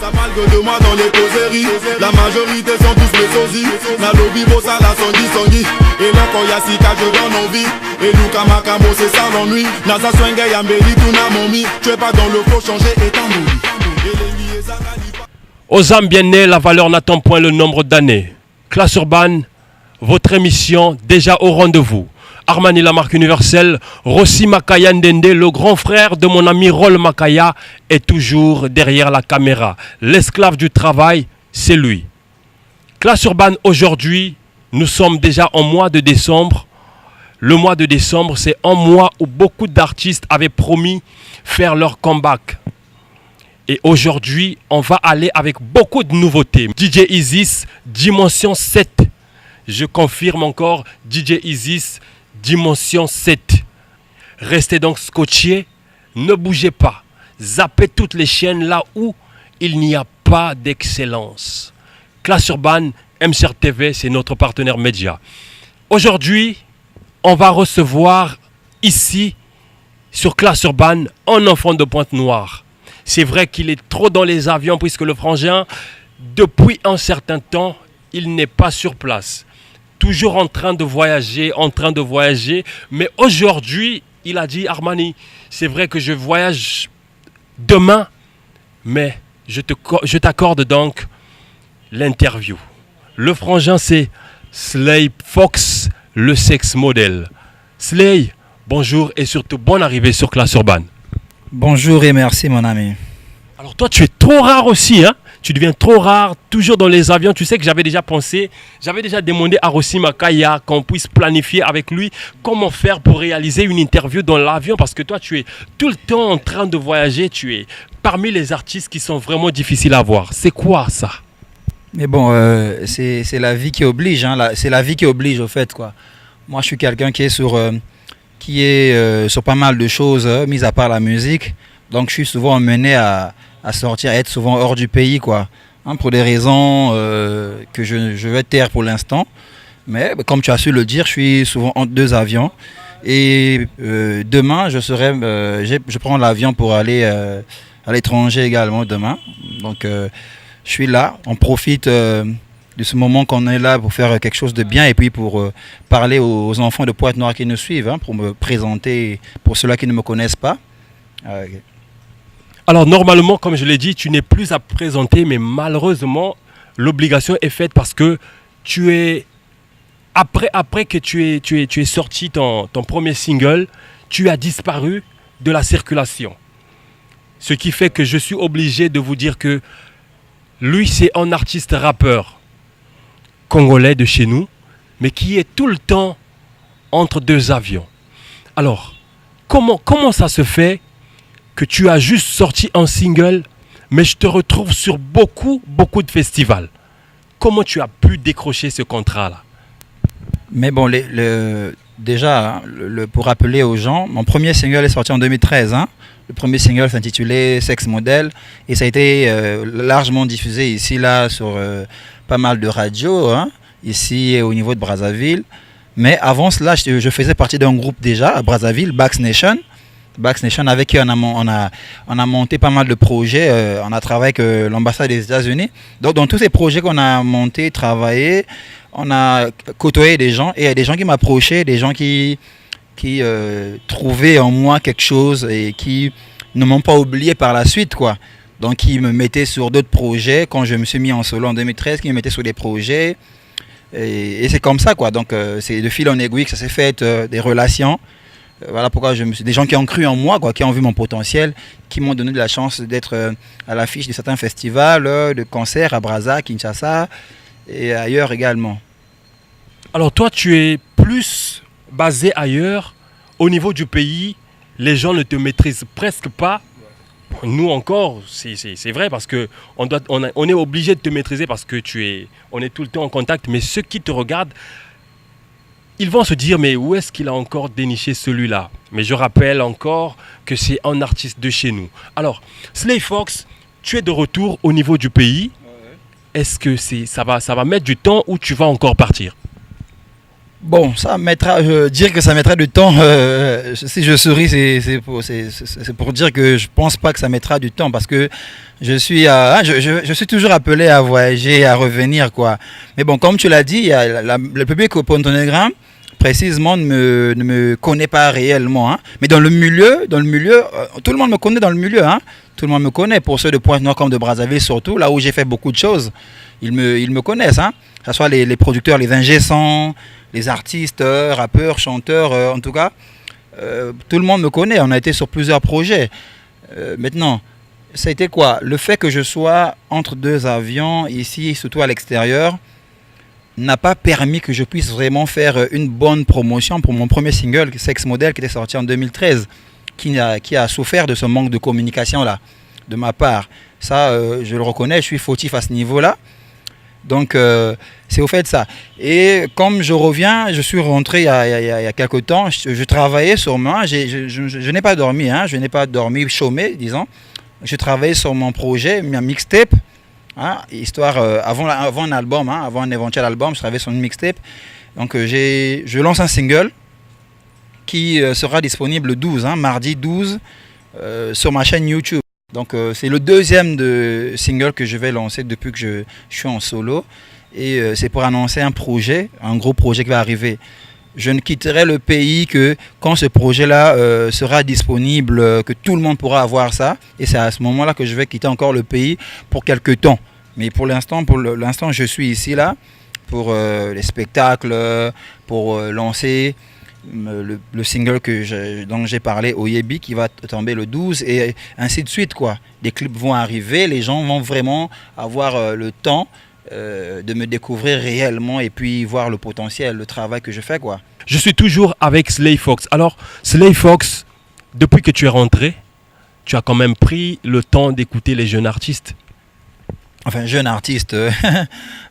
Ça parle que de moi dans les causeries. La majorité sont tous mes sosies. Na lobby bossa la songi songi. Et là quand y'a Sika je donne envie. Et Luka Makamo c'est ça l'ennui. Nasa swenge yambeli tout na momi. Tu es pas dans le faux changer et t'en mourir. Aux âmes bien nées, la valeur n'attend point le nombre d'années. Classe Urbaine, votre émission déjà au rendez-vous. Armani, la marque universelle, Rossi Makaya Ndende, le grand frère de mon ami Rol Makaya, est toujours derrière la caméra. L'esclave du travail, c'est lui. Classe Urbaine, aujourd'hui, nous sommes déjà en mois de décembre. Le mois de décembre, c'est un mois où beaucoup d'artistes avaient promis faire leur comeback. Et aujourd'hui, on va aller avec beaucoup de nouveautés. DJ Isis, Dimension 7. Je confirme encore, DJ Isis, Dimension 7. Restez donc scotchés, ne bougez pas. Zappez toutes les chaînes là où il n'y a pas d'excellence. Classe Urbaine, MCR TV, c'est notre partenaire média. Aujourd'hui, on va recevoir ici, sur Classe Urbaine, un enfant de Pointe-Noire. C'est vrai qu'il est trop dans les avions puisque le frangin, depuis un certain temps, il n'est pas sur place. Toujours en train de voyager. Mais aujourd'hui, il a dit, Armani, c'est vrai que je voyage demain, mais je t'accorde donc l'interview. Le frangin, c'est Slay Fox, le sex model. Slay, bonjour et surtout bonne arrivée sur Classe Urbaine. Bonjour et merci mon ami. Alors toi tu es trop rare aussi, hein? Tu deviens trop rare, toujours dans les avions. Tu sais que j'avais déjà demandé à Rossi Makaya qu'on puisse planifier avec lui comment faire pour réaliser une interview dans l'avion parce que toi tu es tout le temps en train de voyager, tu es parmi les artistes qui sont vraiment difficiles à voir. C'est quoi ça? Mais bon, c'est la vie qui oblige, hein, c'est la vie qui oblige au fait quoi. Moi je suis quelqu'un qui est sur pas mal de choses, mis à part la musique. Donc je suis souvent emmené à sortir, à être souvent hors du pays, quoi. Hein, pour des raisons que je vais taire pour l'instant. Mais comme tu as su le dire, je suis souvent entre deux avions. Et demain, je prends l'avion pour aller à l'étranger également demain. Donc je suis là, on profite de ce moment qu'on est là pour faire quelque chose de bien et puis pour parler aux enfants de Pointe-Noire qui nous suivent, hein, pour me présenter pour ceux-là qui ne me connaissent pas. Alors normalement, comme je l'ai dit, tu n'es plus à présenter, mais malheureusement, l'obligation est faite parce que tu es après que tu es sorti ton premier single, tu as disparu de la circulation. Ce qui fait que je suis obligé de vous dire que lui, c'est un artiste rappeur congolais de chez nous, mais qui est tout le temps entre deux avions. Alors, comment ça se fait que tu as juste sorti un single, mais je te retrouve sur beaucoup de festivals? Comment tu as pu décrocher ce contrat-là? Mais bon, déjà, pour rappeler aux gens, mon premier single est sorti en 2013. Hein. Le premier single s'intitulait Sex Model et ça a été largement diffusé ici, là, sur pas mal de radios, hein, ici au niveau de Brazzaville. Mais avant cela, je faisais partie d'un groupe déjà à Brazzaville, Bax Nation, avec qui on a monté pas mal de projets. On a travaillé avec l'ambassade des États-Unis. Donc, dans tous ces projets qu'on a montés, travaillés, on a côtoyé des gens. Et il y a des gens qui m'approchaient, des gens qui trouvaient en moi quelque chose et qui ne m'ont pas oublié par la suite, quoi. Donc, ils me mettaient sur d'autres projets. Quand je me suis mis en solo en 2013, ils me mettaient sur des projets. Et c'est comme ça, quoi. Donc, c'est de fil en aiguille que ça s'est fait, des relations. Voilà pourquoi des gens qui ont cru en moi, quoi, qui ont vu mon potentiel, qui m'ont donné de la chance d'être à l'affiche de certains festivals, de concerts à Brazza, Kinshasa et ailleurs également. Alors toi, tu es plus basé ailleurs. Au niveau du pays, les gens ne te maîtrisent presque pas. Nous encore, c'est vrai parce qu'on est obligé de te maîtriser parce que on est tout le temps en contact. Mais ceux qui te regardent, ils vont se dire, mais où est-ce qu'il a encore déniché celui-là? Mais je rappelle encore que c'est un artiste de chez nous. Alors, Slay Fox, tu es de retour au niveau du pays. Ouais. Est-ce que ça va mettre du temps ou tu vas encore partir? Bon, ça mettra, dire que ça mettra du temps, si je souris, c'est pour dire que je pense pas que ça mettra du temps parce que je suis toujours appelé à voyager, à revenir, quoi. Mais bon, comme tu l'as dit, il y a le public au Pontonégram, précisément, ne me connaît pas réellement, hein. Mais dans le milieu, tout le monde me connaît dans le milieu, hein. Tout le monde me connaît, pour ceux de Pointe-Noire comme de Brazzaville surtout, là où j'ai fait beaucoup de choses, ils me connaissent, hein. Que ce soit les producteurs, les ingé-sons, les artistes, rappeurs, chanteurs, en tout cas, tout le monde me connaît. On a été sur plusieurs projets. Maintenant, ça a été quoi? Le fait que je sois entre deux avions, ici, surtout à l'extérieur, n'a pas permis que je puisse vraiment faire une bonne promotion pour mon premier single, Sex Model, qui était sorti en 2013, qui a souffert de ce manque de communication-là, de ma part. Ça, je le reconnais, je suis fautif à ce niveau-là. Donc, c'est au fait de ça. Et comme je reviens, je suis rentré il y a quelques temps, je travaillais sur moi, je n'ai pas dormi, hein, je n'ai pas dormi, chômé, disons. Je travaillais sur mon projet, ma mixtape, hein, histoire, avant un album, hein, avant un éventuel album, je travaillais sur une mixtape. Donc, je lance un single qui sera disponible le 12, hein, mardi 12, sur ma chaîne YouTube. Donc c'est le deuxième single que je vais lancer depuis que je suis en solo. Et c'est pour annoncer un projet, un gros projet qui va arriver. Je ne quitterai le pays que quand ce projet-là sera disponible, que tout le monde pourra avoir ça. Et c'est à ce moment-là que je vais quitter encore le pays pour quelques temps. Mais pour l'instant, je suis ici là pour les spectacles, pour lancer le single dont j'ai parlé, Oyebi, qui va tomber le 12 et ainsi de suite, quoi. Des clips vont arriver, les gens vont vraiment avoir le temps de me découvrir réellement et puis voir le potentiel, le travail que je fais, quoi. Je suis toujours avec Slay Fox. Alors, Slay Fox, depuis que tu es rentré, tu as quand même pris le temps d'écouter les jeunes artistes. Enfin, jeunes artistes,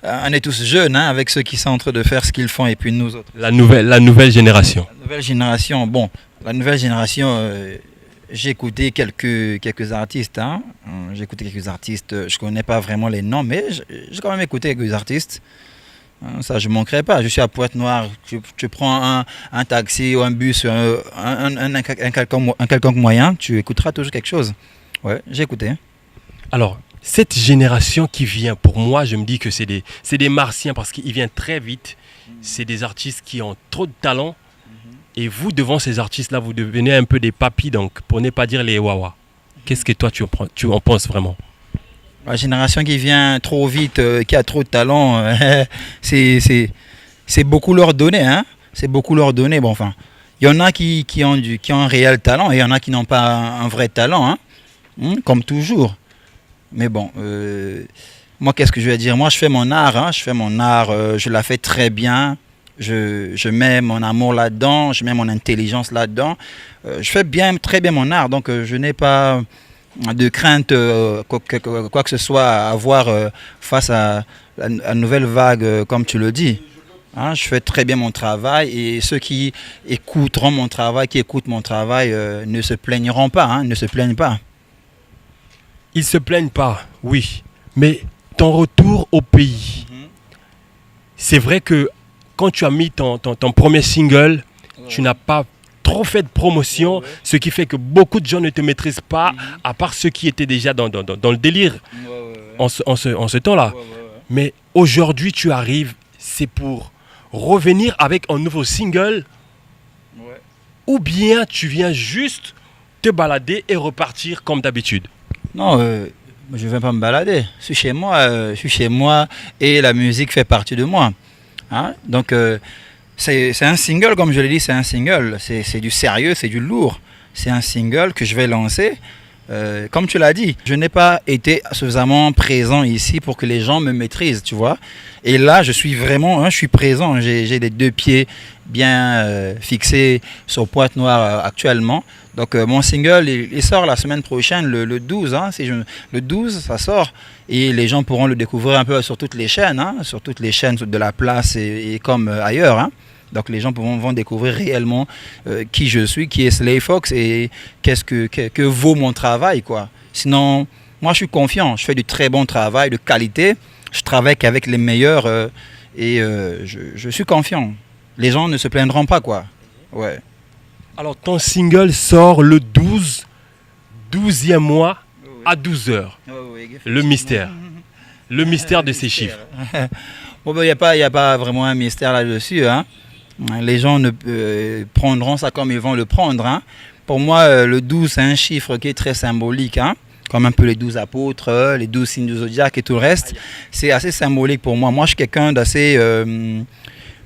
on est tous jeunes, hein, avec ceux qui sont en train de faire ce qu'ils font et puis nous autres. La nouvelle génération. La nouvelle génération, bon, la nouvelle génération, j'ai écouté quelques artistes, hein. J'ai écouté quelques artistes, je ne connais pas vraiment les noms, mais j'ai quand même écouté quelques artistes. Ça, je ne manquerai pas. Je suis à Pointe-Noire, tu prends un taxi ou un bus, un quelconque moyen, tu écouteras toujours quelque chose. Ouais, j'ai écouté. Alors, cette génération qui vient, pour moi, je me dis que c'est des martiens parce qu'ils viennent très vite. C'est des artistes qui ont trop de talent. Et vous, devant ces artistes-là, vous devenez un peu des papis, donc pour ne pas dire les wawa. Qu'est-ce que toi, tu en penses vraiment? La génération qui vient trop vite, qui a trop de talent, c'est beaucoup leur donner, hein. C'est beaucoup leur donner. Bon, enfin, il y en a qui ont un réel talent et il y en a qui n'ont pas un vrai talent, hein. Comme toujours. Mais bon, moi, qu'est-ce que je vais dire? Moi, je fais mon art, hein, je la fais très bien. Je mets mon amour là-dedans, je mets mon intelligence là-dedans. Je fais très bien mon art, donc je n'ai pas de crainte, quoi que ce soit à avoir face à la nouvelle vague, comme tu le dis. Hein, je fais très bien mon travail et ceux qui écoutent mon travail, ne se plaigneront pas, hein, ne se plaignent pas. Ils ne se plaignent pas, oui. Mais ton retour au pays, c'est vrai que quand tu as mis ton premier single, tu n'as pas trop fait de promotion, ce qui fait que beaucoup de gens ne te maîtrisent pas, à part ceux qui étaient déjà dans le délire en ce temps-là. Mais aujourd'hui, tu arrives, c'est pour revenir avec un nouveau single, ou bien tu viens juste te balader et repartir comme d'habitude? Non, je ne vais pas me balader. Je suis chez moi et la musique fait partie de moi. Hein? Donc, c'est un single, comme je l'ai dit, c'est un single. C'est du sérieux, c'est du lourd. C'est un single que je vais lancer. Comme tu l'as dit, je n'ai pas été suffisamment présent ici pour que les gens me maîtrisent, tu vois. Et là, je suis vraiment, je suis présent. J'ai les deux pieds bien fixés sur Pointe-Noire actuellement. Donc mon single, il sort la semaine prochaine, le 12. Hein, le 12, ça sort. Et les gens pourront le découvrir un peu sur toutes les chaînes, hein, sur toutes les chaînes de la place et comme ailleurs. Hein. Donc les gens vont découvrir réellement qui je suis, qui est Slay Fox et qu'est-ce que vaut mon travail, quoi. Sinon, moi je suis confiant, je fais du très bon travail, de qualité. Je travaille qu'avec les meilleurs et je suis confiant. les gens ne se plaindront pas, quoi. Ouais. Alors, ton single sort le 12e mois à 12 heures. Le mystère. Le mystère de ces chiffres. Bon, ben, il n'y a pas vraiment un mystère là-dessus. Hein. Les gens prendront ça comme ils vont le prendre. Hein. Pour moi, le 12, c'est un chiffre qui est très symbolique. Hein. Comme un peu les 12 apôtres, les 12 signes du zodiaque et tout le reste. C'est assez symbolique pour moi. Moi, je suis quelqu'un d'assez... je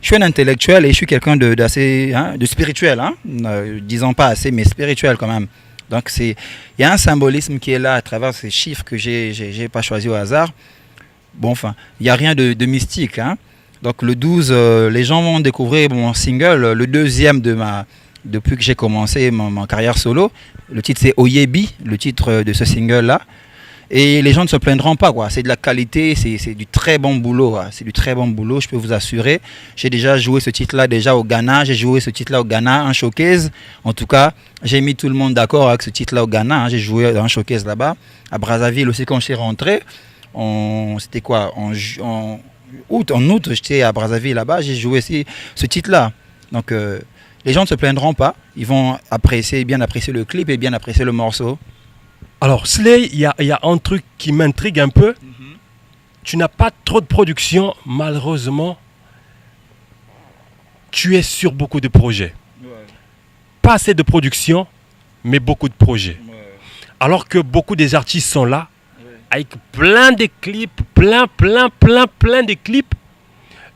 suis un intellectuel et je suis quelqu'un d'assez de spirituel. Hein. Disons pas assez, mais spirituel quand même. Donc, il y a un symbolisme qui est là à travers ces chiffres que j'ai pas choisi au hasard. Bon, enfin, il n'y a rien de mystique. Hein. Donc, le 12, les gens vont découvrir mon single, le deuxième depuis que j'ai commencé ma carrière solo. Le titre, c'est Oyebi, le titre de ce single-là. Et les gens ne se plaindront pas, quoi. C'est de la qualité, c'est du très bon boulot. Quoi. C'est du très bon boulot, je peux vous assurer. J'ai déjà joué ce titre-là au Ghana. J'ai joué ce titre-là au Ghana, en showcase. En tout cas, j'ai mis tout le monde d'accord avec ce titre-là au Ghana. Hein. J'ai joué dans un showcase là-bas. À Brazzaville aussi, quand je suis rentré, c'était quoi en août, j'étais à Brazzaville là-bas. J'ai joué aussi ce titre-là. Donc, les gens ne se plaindront pas. Ils vont bien apprécier le clip et bien apprécier le morceau. Alors, Slay, il y a un truc qui m'intrigue un peu. Tu n'as pas trop de production, malheureusement. Tu es sur beaucoup de projets. Ouais. Pas assez de production, mais beaucoup de projets. Ouais. Alors que beaucoup des artistes sont là, avec plein de clips, plein de clips,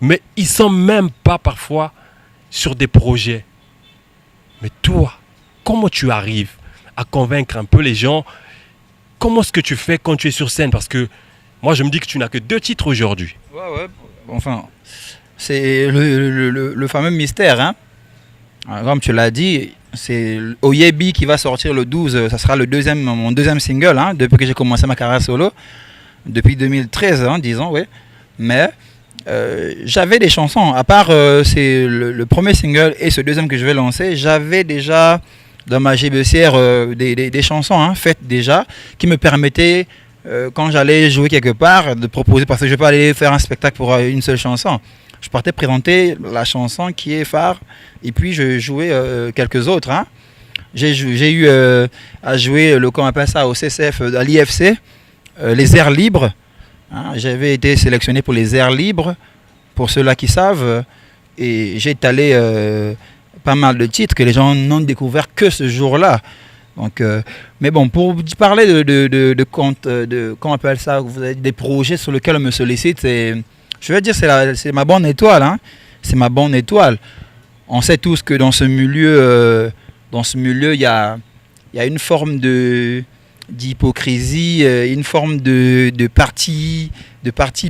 mais ils sont même pas parfois sur des projets. Mais toi, comment tu arrives à convaincre un peu les gens? Comment est-ce que tu fais quand tu es sur scène? Parce que moi, je me dis que tu n'as que 2 titres aujourd'hui. Ouais. Enfin, c'est le fameux mystère. Hein. Comme tu l'as dit, c'est Oyebi qui va sortir le 12. Ça sera mon deuxième single, hein, depuis que j'ai commencé ma carrière solo. Depuis 2013, hein, disons, oui. Mais j'avais des chansons. À part c'est le premier single et ce deuxième que je vais lancer, j'avais déjà... dans ma GBCR des chansons faites déjà qui me permettaient quand j'allais jouer quelque part de proposer, parce que je ne vais pas aller faire un spectacle pour une seule chanson. Je partais présenter la chanson qui est phare et puis je jouais quelques autres. Hein. J'ai eu à jouer comment on appelle ça au CCF, à l'IFC, les airs libres. Hein. J'avais été sélectionné pour les airs libres, pour ceux-là qui savent, et j'ai étalé pas mal de titres que les gens n'ont découvert que ce jour-là. Donc, mais bon, pour parler de comment on appelle ça, vous avez des projets sur lesquels on me sollicite, je vais dire c'est ma bonne étoile. Hein. C'est ma bonne étoile. On sait tous que dans ce milieu, il y a une forme d'hypocrisie, une forme de parti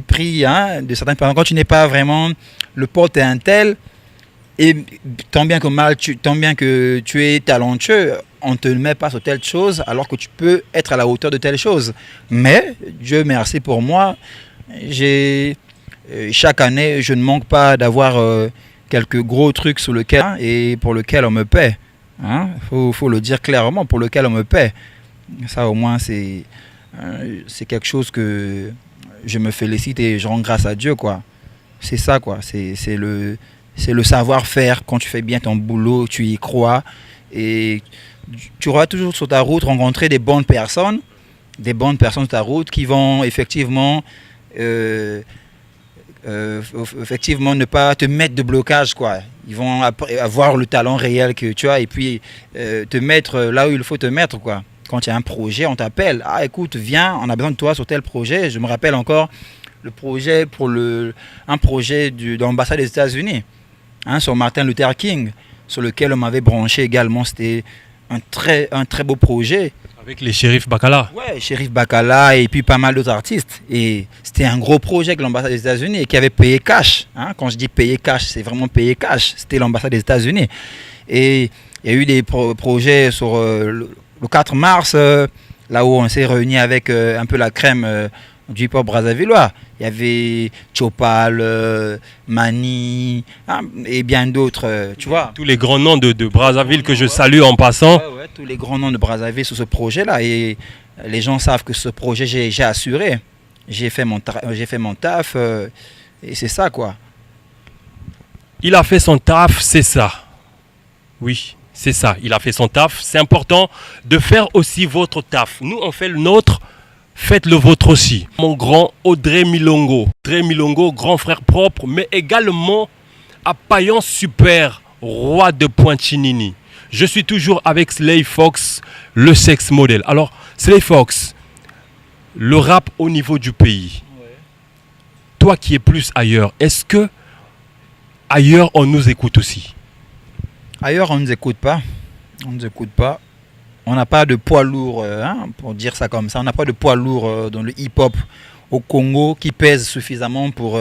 pris, hein, de certaines personnes. Quand tu n'es pas vraiment le pote et un tel, et tant bien que tu es talentueux, on ne te met pas sur telle chose alors que tu peux être à la hauteur de telle chose. Mais, Dieu merci pour moi, chaque année, je ne manque pas d'avoir quelques gros trucs sur lesquels et pour lesquels on me paie. Hein? Faut le dire clairement, pour lequel on me paie. Ça au moins c'est quelque chose que je me félicite et je rends grâce à Dieu, quoi. C'est ça, quoi. C'est le savoir-faire. Quand tu fais bien ton boulot, tu y crois et tu auras toujours sur ta route rencontrer des bonnes personnes sur ta route qui vont effectivement ne pas te mettre de blocage, quoi. Ils vont avoir le talent réel que tu as et puis te mettre là où il faut te mettre, quoi. Quand il y a un projet, on t'appelle. Ah, écoute, viens, on a besoin de toi sur tel projet. Je me rappelle encore le projet un projet de l'ambassade des États-Unis, hein, sur Martin Luther King, sur lequel on m'avait branché également. C'était un très beau projet. Avec les Shérif Bakala. Ouais, Shérif Bakala et puis pas mal d'autres artistes. Et c'était un gros projet avec l'ambassade des États-Unis et qui avait payé cash. Hein. Quand je dis payé cash, c'est vraiment payé cash. C'était l'ambassade des États-Unis. Et il y a eu des projets sur le 4 mars, là où on s'est réunis avec un peu la crème du hip-hop brazzavillois. Il y avait Chopal, Mani, hein, et bien d'autres, tu vois. Tous les grands noms de Brazzaville que je salue en passant. Ouais, tous les grands noms de Brazzaville sur ce projet-là. Et les gens savent que ce projet, j'ai assuré. J'ai fait mon taf, et c'est ça, quoi. Il a fait son taf, c'est ça. Oui, c'est ça. Il a fait son taf. C'est important de faire aussi votre taf. Nous, on fait le nôtre. Faites le vôtre aussi. Mon grand Audrey Milongo. Audrey Milongo, grand frère propre, mais également à Payan Super, roi de Pointe-Chinini. Je suis toujours avec Slay Fox, le sex model. Alors, Slay Fox, le rap au niveau du pays. Ouais. Toi qui es plus ailleurs, est-ce que ailleurs on nous écoute aussi? Ailleurs, on ne nous écoute pas. On ne nous écoute pas. On n'a pas de poids lourd, pour dire ça comme ça. On n'a pas de poids lourd dans le hip-hop au Congo qui pèse suffisamment pour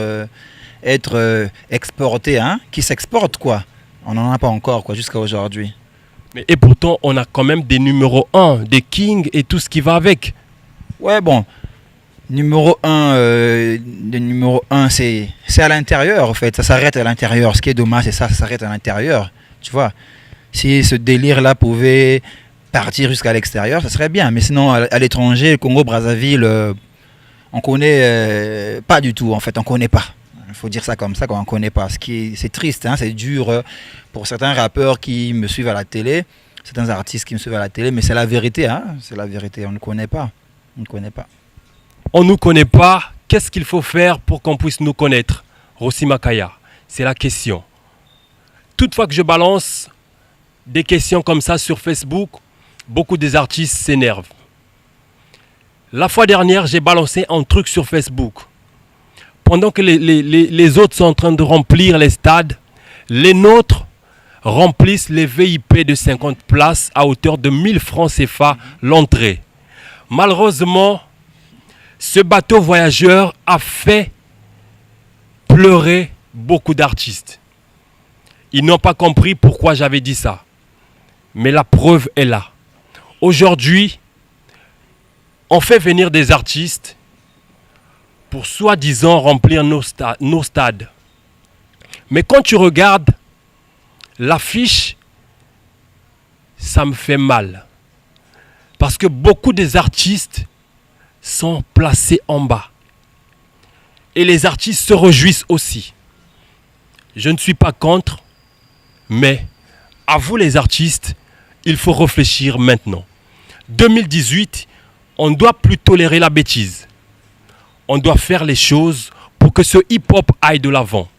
être exporté, qui s'exporte, quoi. On n'en a pas encore, quoi, jusqu'à aujourd'hui. Et pourtant, on a quand même des numéros 1, des kings et tout ce qui va avec. Ouais, bon. Numéro 1, c'est à l'intérieur, en fait. Ça s'arrête à l'intérieur. Ce qui est dommage, c'est ça s'arrête à l'intérieur. Tu vois, si ce délire-là pouvait partir jusqu'à l'extérieur, ça serait bien. Mais sinon, à l'étranger, le Congo-Brazzaville, on connaît pas du tout, en fait. On connaît pas. Il faut dire ça comme ça, qu'on ne connaît pas. C'est triste, c'est dur pour certains rappeurs qui me suivent à la télé, certains artistes qui me suivent à la télé, mais c'est la vérité, c'est la vérité. On ne connaît pas. On ne connaît pas. On ne nous connaît pas. Qu'est-ce qu'il faut faire pour qu'on puisse nous connaître? Rossi Makaya, c'est la question. Toutefois que je balance des questions comme ça sur Facebook, beaucoup des artistes s'énervent. La fois dernière, j'ai balancé un truc sur Facebook. Pendant que les autres sont en train de remplir les stades, les nôtres remplissent les VIP de 50 places à hauteur de 1000 francs CFA l'entrée. Malheureusement, ce bateau voyageur a fait pleurer beaucoup d'artistes. Ils n'ont pas compris pourquoi j'avais dit ça. Mais la preuve est là. Aujourd'hui, on fait venir des artistes pour soi-disant remplir nos stades. Mais quand tu regardes l'affiche, ça me fait mal. Parce que beaucoup des artistes sont placés en bas. Et les artistes se réjouissent aussi. Je ne suis pas contre, mais à vous les artistes, il faut réfléchir maintenant. 2018, on ne doit plus tolérer la bêtise. On doit faire les choses pour que ce hip-hop aille de l'avant.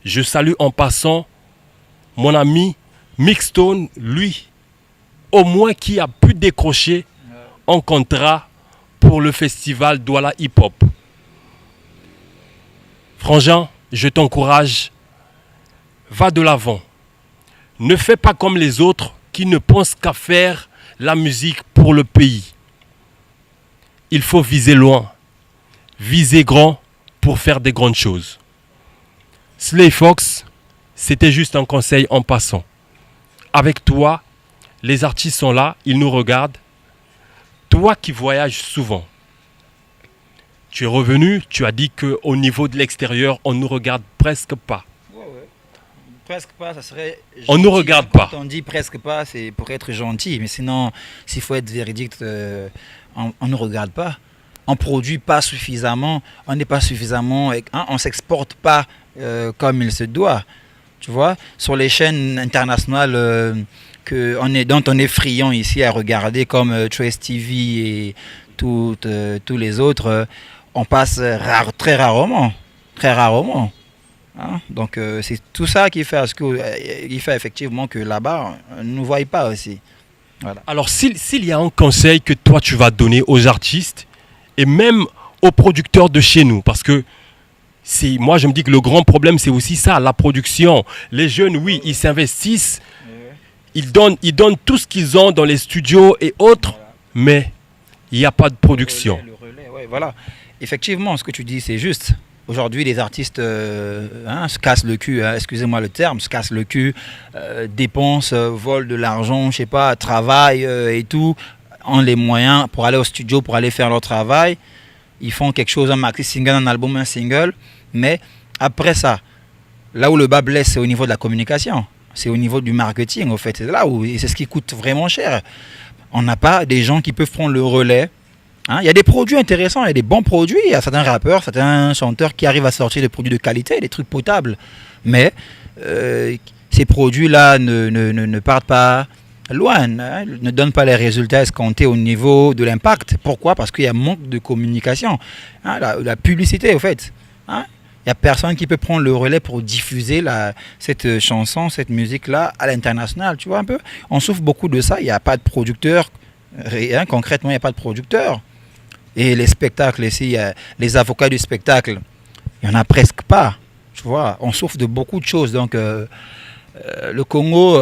Je salue en passant mon ami Mixstone, lui, au moins qui a pu décrocher un contrat pour le festival Douala Hip Hop. Frangin, je t'encourage, va de l'avant. Ne fais pas comme les autres qui ne pensent qu'à faire la musique pour le pays. Il faut viser loin, viser grand pour faire des grandes choses. Slay Fox, c'était juste un conseil en passant. Avec toi, les artistes sont là, ils nous regardent. Toi qui voyages souvent, tu es revenu, tu as dit qu'au niveau de l'extérieur, on ne nous regarde presque pas. Ouais. Presque pas, ça serait gentil. On ne nous regarde pas. Quand on dit presque pas, c'est pour être gentil. Mais sinon, s'il faut être véridique, on ne regarde pas. On ne produit pas suffisamment, on n'est pas suffisamment, on ne s'exporte pas comme il se doit. Tu vois, sur les chaînes internationales dont on est friand ici à regarder, comme Trace TV et tous les autres, on passe très rarement. Donc c'est tout ça qui fait effectivement que là-bas, on ne nous voit pas aussi. Voilà. Alors s'il y a un conseil que toi tu vas donner aux artistes et même aux producteurs de chez nous, parce que moi je me dis que le grand problème c'est aussi ça, la production. Les jeunes, oui, ils s'investissent, ils donnent tout ce qu'ils ont dans les studios et autres, mais il n'y a pas de production. Le relais, ouais, voilà. Effectivement, ce que tu dis, c'est juste. Aujourd'hui, les artistes se cassent le cul, excusez-moi le terme, se cassent le cul, dépensent, volent de l'argent, je sais pas, travaillent et tout, ont les moyens pour aller au studio, pour aller faire leur travail. Ils font quelque chose, un maxi-single, un album, un single. Mais après ça, là où le bas blesse, c'est au niveau de la communication. C'est au niveau du marketing, en fait. C'est là où c'est ce qui coûte vraiment cher. On n'a pas des gens qui peuvent prendre le relais. Il y a des produits intéressants, il y a des bons produits. Il y a certains rappeurs, certains chanteurs qui arrivent à sortir des produits de qualité, des trucs potables. Mais ces produits-là ne partent pas loin, hein, ne donnent pas les résultats escomptés au niveau de l'impact. Pourquoi? Parce qu'il y a manque de communication. Hein, la publicité, au fait. Hein. Il n'y a personne qui peut prendre le relais pour diffuser cette chanson, cette musique-là à l'international. Tu vois un peu? On souffre beaucoup de ça. Il n'y a pas de producteur. Rien, concrètement, il n'y a pas de producteur. Et les spectacles ici, les avocats du spectacle, il n'y en a presque pas. Tu vois, on souffre de beaucoup de choses. Donc, le Congo,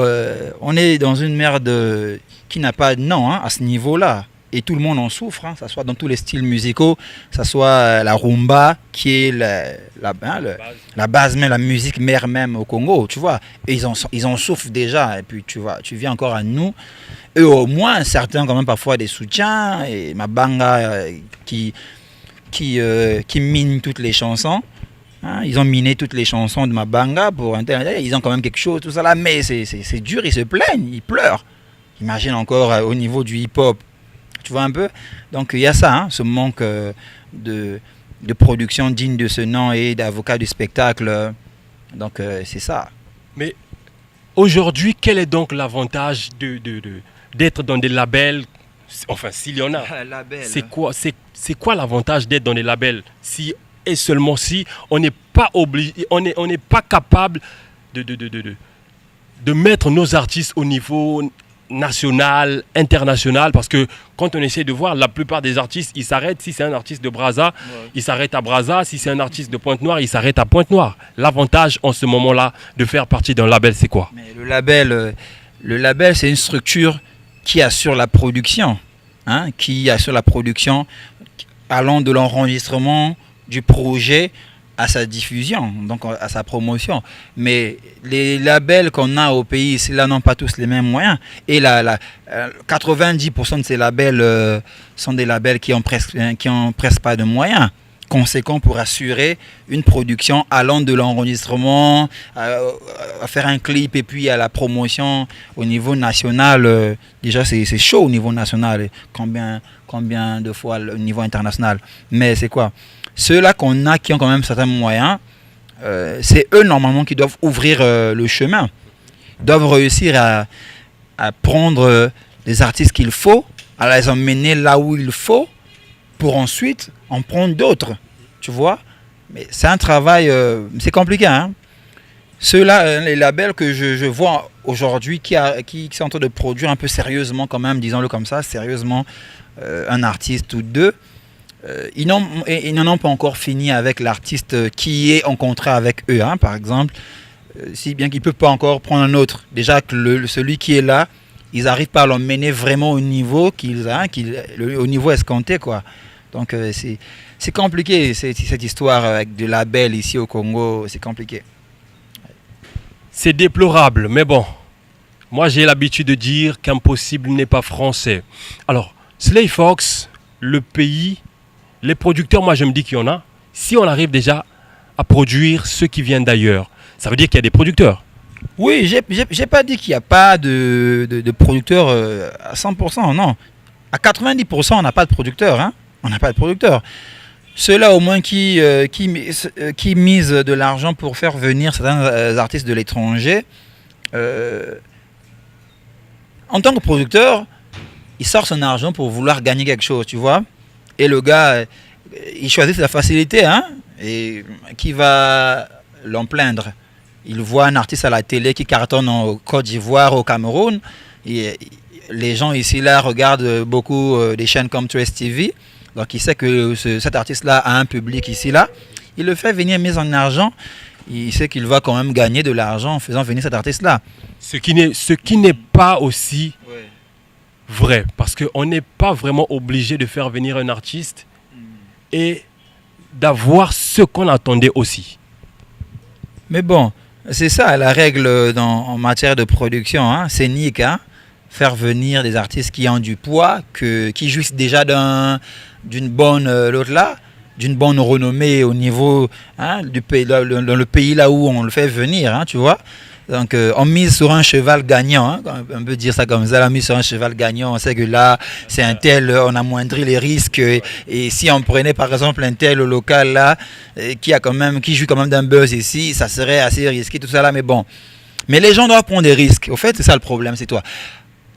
on est dans une merde qui n'a pas de nom hein, à ce niveau-là. Et tout le monde en souffre, hein, que ce soit dans tous les styles musicaux, que ce soit la rumba, qui est la base même, la musique mère même au Congo, tu vois. Et ils en souffrent déjà. Et puis, tu vois, tu viens encore à nous. Et au moins, certains, quand même, parfois des soutiens. Et Mabanga qui mine toutes les chansons. Hein, ils ont miné toutes les chansons de Mabanga pour Internet. Ils ont quand même quelque chose, tout ça là. Mais c'est dur, ils se plaignent, ils pleurent. Imagine encore au niveau du hip-hop. Tu vois un peu? Donc il y a ça, hein, ce manque de production digne de ce nom et d'avocats du spectacle. Donc c'est ça. Mais aujourd'hui, quel est donc l'avantage d'être dans des labels? Enfin, s'il y en a. C'est quoi l'avantage d'être dans des labels si et seulement si on n'est pas obligé, on n'est pas capable de mettre nos artistes au niveau national, international, parce que quand on essaie de voir, la plupart des artistes, ils s'arrêtent, si c'est un artiste de Brazza, il s'arrête à Brazza, si c'est un artiste de Pointe-Noire, il s'arrête à Pointe-Noire. L'avantage en ce moment-là de faire partie d'un label, c'est quoi? Mais le label, c'est une structure qui assure la production, hein, allant de l'enregistrement du projet à sa diffusion, donc à sa promotion. Mais les labels qu'on a au pays, là n'ont pas tous les mêmes moyens. Et 90% de ces labels sont des labels qui ont presque pas de moyens conséquents pour assurer une production allant de l'enregistrement à faire un clip et puis à la promotion au niveau national. Déjà c'est chaud au niveau national. Combien de fois au niveau international? Mais c'est quoi? Ceux-là qu'on a qui ont quand même certains moyens, c'est eux normalement qui doivent ouvrir le chemin. Ils doivent réussir à prendre les artistes qu'il faut, à les emmener là où il faut, pour ensuite en prendre d'autres. Tu vois? Mais c'est un travail, c'est compliqué. Hein? Ceux-là, les labels que je vois aujourd'hui qui sont en train de produire un peu sérieusement quand même, disons-le comme ça, sérieusement, un artiste ou deux, ils n'en ont pas encore fini avec l'artiste qui est en contrat avec eux, hein, par exemple, si bien qu'ils ne peuvent pas encore prendre un autre. Déjà que celui qui est là, ils n'arrivent pas à l'emmener vraiment au niveau au niveau escompté, quoi. Donc c'est compliqué cette histoire avec des labels ici au Congo, c'est compliqué. C'est déplorable, mais bon, moi j'ai l'habitude de dire qu'impossible n'est pas français. Alors, Slay Fox, le pays, les producteurs, moi je me dis qu'il y en a. Si on arrive déjà à produire ceux qui viennent d'ailleurs, ça veut dire qu'il y a des producteurs. Oui, j'ai pas dit qu'il n'y a pas de producteurs à 100%, non. À 90%, on n'a pas de producteurs, hein. On n'a pas de producteurs. Ceux-là au moins qui misent de l'argent pour faire venir certains artistes de l'étranger, en tant que producteur, il sort son argent pour vouloir gagner quelque chose, tu vois. Et le gars, il choisit la facilité, hein. Et qui va l'en plaindre? Il voit un artiste à la télé qui cartonne en Côte d'Ivoire, au Cameroun. Et les gens ici, là, regardent beaucoup des chaînes comme Trace TV. Donc il sait que cet artiste-là a un public ici, là. Il le fait venir mis en argent. Il sait qu'il va quand même gagner de l'argent en faisant venir cet artiste-là. Ce qui n'est pas aussi vrai. Parce qu'on n'est pas vraiment obligé de faire venir un artiste et d'avoir ce qu'on attendait aussi. Mais bon, c'est ça la règle en matière de production. Hein. C'est nique, hein. Faire venir des artistes qui ont du poids, qui jouissent déjà d'une bonne d'une bonne renommée au niveau, hein, du pays, dans le pays là où on le fait venir, hein, tu vois. Donc, on mise sur un cheval gagnant, hein, on peut dire ça comme ça, on mise sur un cheval gagnant. On sait que là, c'est un tel, on amoindrit les risques. Et si on prenait par exemple un tel local là, qui joue quand même d'un buzz ici, ça serait assez risqué, tout ça là, mais bon. Mais les gens doivent prendre des risques. Au fait, c'est ça le problème, c'est toi.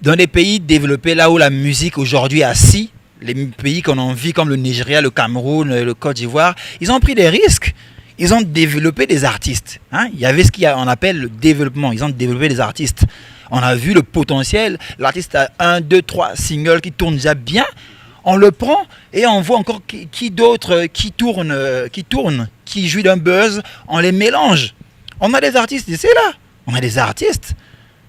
Dans les pays développés, là où la musique aujourd'hui est assise, les pays qu'on en vit comme le Nigeria, le Cameroun, le Côte d'Ivoire, ils ont pris des risques. Ils ont développé des artistes. Hein? Il y avait ce qu'on appelle le développement. Ils ont développé des artistes. On a vu le potentiel. L'artiste a 1, 2, 3 singles qui tournent déjà bien. On le prend et on voit encore qui d'autres qui tournent, qui jouent d'un buzz. On les mélange. On a des artistes ici là. On a des artistes.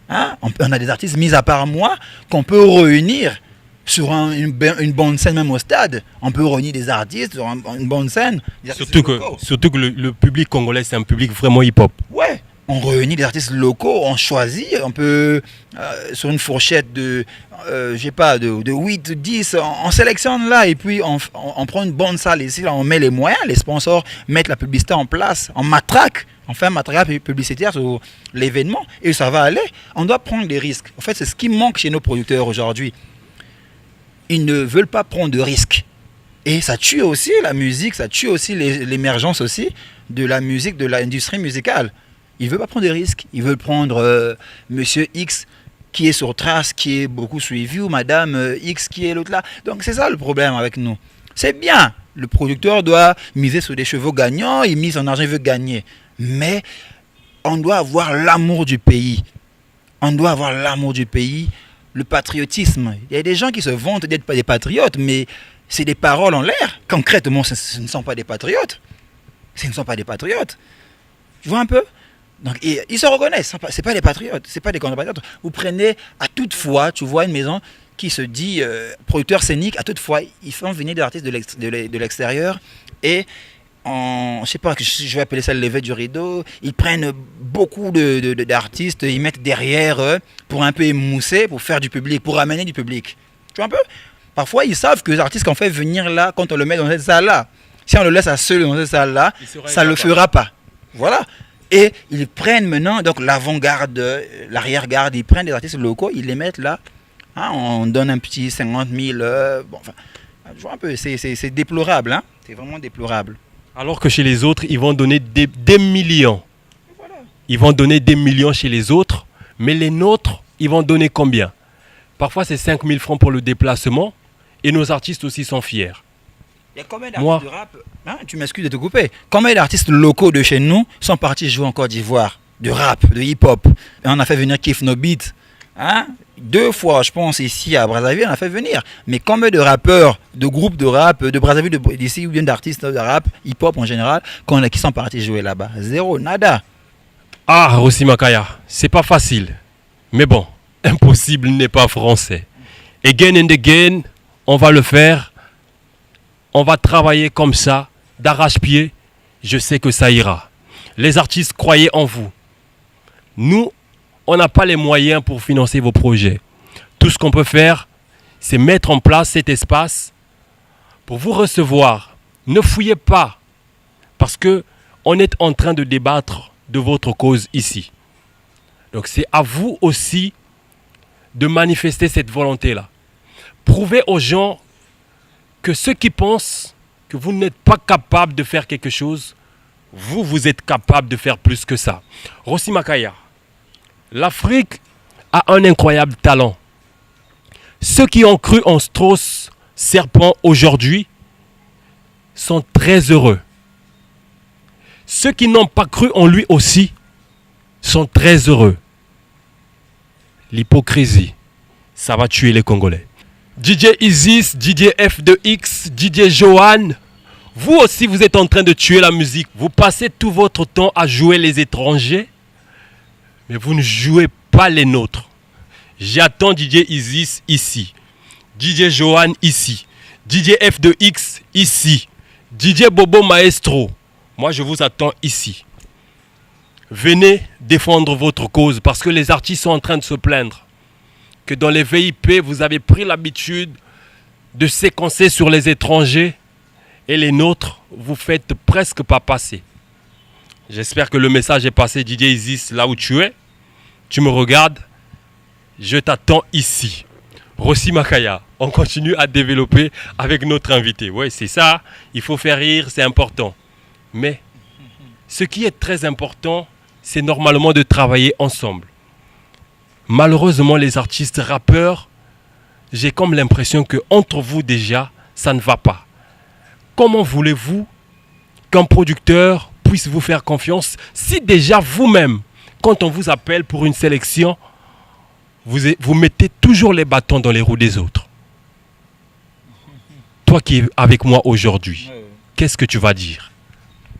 Hein? On a des artistes, mis à part moi, qu'on peut réunir sur une bonne scène, même au stade. On peut réunir des artistes sur une bonne scène. Surtout que le public congolais, c'est un public vraiment hip-hop. Ouais, on réunit des artistes locaux, on choisit, on peut, sur une fourchette de 8, 10, on sélectionne là, et puis on prend une bonne salle ici, là, on met les moyens, les sponsors mettent la publicité en place, on matraque. On fait un matériel publicitaire sur l'événement et ça va aller. On doit prendre des risques. En fait, c'est ce qui manque chez nos producteurs aujourd'hui. Ils ne veulent pas prendre de risques. Et ça tue aussi la musique, ça tue aussi l'émergence aussi de la musique, de l'industrie musicale. Ils ne veulent pas prendre de risques. Ils veulent prendre Monsieur X qui est sur Trace, qui est beaucoup suivi, ou Madame X qui est l'autre là. Donc c'est ça le problème avec nous. C'est bien. Le producteur doit miser sur des chevaux gagnants, il mise son argent, il veut gagner. Mais on doit avoir l'amour du pays. On doit avoir l'amour du pays, le patriotisme. Il y a des gens qui se vantent d'être pas des patriotes, mais c'est des paroles en l'air. Concrètement, ce ne sont pas des patriotes. Ce ne sont pas des patriotes. Tu vois un peu? Donc, ils se reconnaissent. Ce n'est pas des patriotes, ce n'est pas des compatriotes. Vous prenez à toute fois, tu vois une maison qui se dit producteur scénique, à toute fois, ils font venir des artistes de l'extérieur et je ne sais pas, je vais appeler ça le lever du rideau. Ils prennent beaucoup d'artistes, ils mettent derrière pour un peu émousser, pour faire du public, pour amener du public. Tu vois un peu? Parfois, ils savent que les artistes qu'on fait venir là, quand on le met dans cette salle-là, si on le laisse à seul dans cette salle-là, ça ne le fera pas. Voilà. Et ils prennent maintenant donc l'avant-garde, l'arrière-garde, ils prennent des artistes locaux, ils les mettent là. Hein, on donne un petit 50 000. Bon, enfin, je vois un peu, c'est déplorable. Hein? C'est vraiment déplorable. Alors que chez les autres, ils vont donner des millions. Voilà. Ils vont donner des millions chez les autres, mais les nôtres, ils vont donner combien? Parfois, c'est 5 000 francs pour le déplacement, et nos artistes aussi sont fiers. Il y a combien d'artistes de rap, hein, tu m'excuses de te couper, combien d'artistes locaux de chez nous sont partis jouer en Côte d'Ivoire, de rap, de hip-hop? Et on a fait venir Kiff No Beat. Hein? 2 fois, je pense, ici à Brazzaville, on a fait venir. Mais combien de rappeurs, de groupes de rap, de Brazzaville, d'ici, ou bien d'artistes de rap, hip-hop en général, qui sont partis jouer là-bas? Zéro, nada. Ah, Rossi Makaya, c'est pas facile. Mais bon, impossible n'est pas français. Again and again, on va le faire. On va travailler comme ça, d'arrache-pied. Je sais que ça ira. Les artistes, croyez en vous. Nous, on n'a pas les moyens pour financer vos projets. Tout ce qu'on peut faire, c'est mettre en place cet espace pour vous recevoir. Ne fouillez pas, parce qu'on est en train de débattre de votre cause ici. Donc c'est à vous aussi de manifester cette volonté-là. Prouvez aux gens que ceux qui pensent que vous n'êtes pas capable de faire quelque chose, vous êtes capable de faire plus que ça. Rossi Makaya, l'Afrique a un incroyable talent. Ceux qui ont cru en Strauss, serpent aujourd'hui, sont très heureux. Ceux qui n'ont pas cru en lui aussi sont très heureux. L'hypocrisie, ça va tuer les Congolais. DJ Isis, DJ F2X, DJ Johan, vous aussi vous êtes en train de tuer la musique. Vous passez tout votre temps à jouer les étrangers, mais vous ne jouez pas les nôtres. J'attends DJ Isis ici, DJ Johan ici, DJ F2X ici, DJ Bobo Maestro. Moi je vous attends ici. Venez défendre votre cause parce que les artistes sont en train de se plaindre que dans les VIP, vous avez pris l'habitude de séquencer sur les étrangers et les nôtres, vous faites presque pas passer. J'espère que le message est passé, DJ Isis, là où tu es. tu me regardes, je t'attends ici. Rossi Makaya, on continue à développer avec notre invité. Oui, c'est ça, il faut faire rire, c'est important. Mais ce qui est très important, c'est normalement de travailler ensemble. Malheureusement, les artistes rappeurs, j'ai comme l'impression que entre vous déjà, ça ne va pas. Comment voulez-vous qu'un producteur puisse vous faire confiance si déjà vous-même, quand on vous appelle pour une sélection, vous mettez toujours les bâtons dans les roues des autres? Toi qui es avec moi aujourd'hui, qu'est-ce que tu vas dire?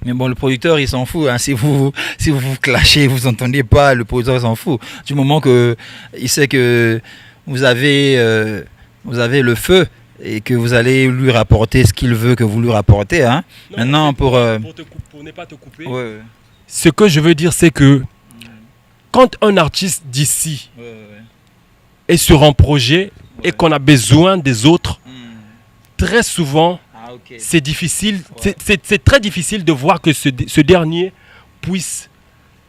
Mais bon, le producteur, il s'en fout. Hein. Si vous vous clashez, vous entendez pas, le producteur s'en fout. Du moment que il sait que vous avez le feu et que vous allez lui rapporter ce qu'il veut que vous lui rapportez. Hein. Non, maintenant, pour ne pas te couper, ouais. Ce que je veux dire, c'est que quand un artiste d'ici est sur un projet et qu'on a besoin des autres, très souvent, c'est difficile, c'est très difficile de voir que ce dernier puisse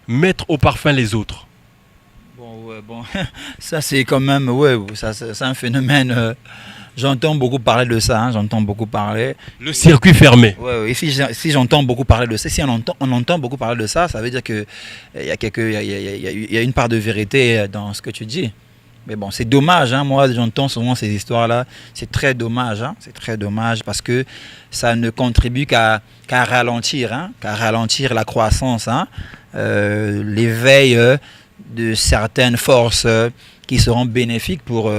mettre au parfum les autres. Bon, ça c'est quand même, c'est un phénomène. J'entends beaucoup parler de ça, j'entends beaucoup parler. Le circuit fermé. Et si j'entends beaucoup parler de ça, si on entend beaucoup parler de ça, ça veut dire que il y a une part de vérité dans ce que tu dis. Mais bon, c'est dommage, hein. Moi j'entends souvent ces histoires-là, c'est très dommage, hein. C'est très dommage parce que ça ne contribue qu'à ralentir, hein, qu'à ralentir la croissance, hein, l'éveil de certaines forces qui seront bénéfiques pour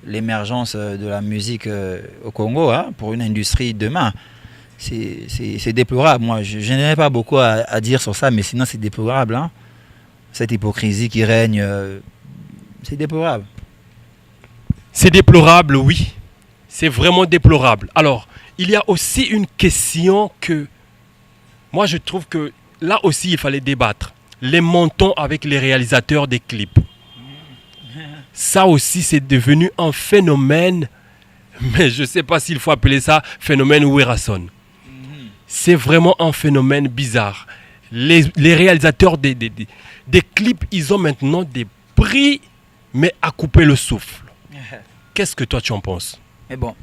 l'émergence de la musique au Congo, hein, pour une industrie demain. C'est déplorable, moi je n'ai pas beaucoup à dire sur ça, mais sinon c'est déplorable, hein. Cette hypocrisie qui règne. C'est déplorable. C'est déplorable, oui. C'est vraiment déplorable. Alors, il y a aussi une question que moi je trouve que là aussi il fallait débattre. Les montants avec les réalisateurs des clips. Ça aussi c'est devenu un phénomène, mais je ne sais pas s'il faut appeler ça phénomène Werason. C'est vraiment un phénomène bizarre. Les réalisateurs des clips, ils ont maintenant des prix, mais à couper le souffle. Qu'est-ce que toi tu en penses? Mais bon,